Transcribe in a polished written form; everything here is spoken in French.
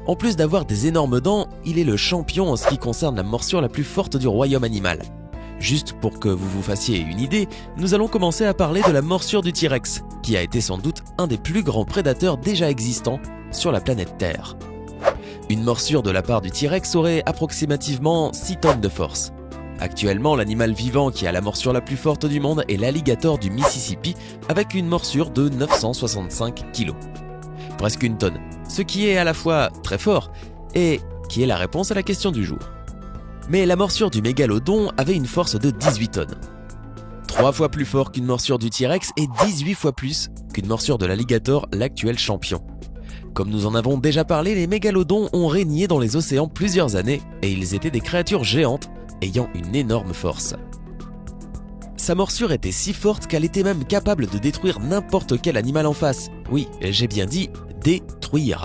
En plus d'avoir des énormes dents, il est le champion en ce qui concerne la morsure la plus forte du royaume animal. Juste pour que vous vous fassiez une idée, nous allons commencer à parler de la morsure du T-Rex, qui a été sans doute un des plus grands prédateurs déjà existants sur la planète Terre. Une morsure de la part du T-Rex aurait approximativement 6 tonnes de force. Actuellement, l'animal vivant qui a la morsure la plus forte du monde est l'alligator du Mississippi avec une morsure de 965 kg. Presque une tonne, ce qui est à la fois très fort et qui est la réponse à la question du jour. Mais la morsure du mégalodon avait une force de 18 tonnes. 3 fois plus fort qu'une morsure du T-Rex et 18 fois plus qu'une morsure de l'alligator, l'actuel champion. Comme nous en avons déjà parlé, les mégalodons ont régné dans les océans plusieurs années et ils étaient des créatures géantes ayant une énorme force. Sa morsure était si forte qu'elle était même capable de détruire n'importe quel animal en face. Oui, j'ai bien dit détruire.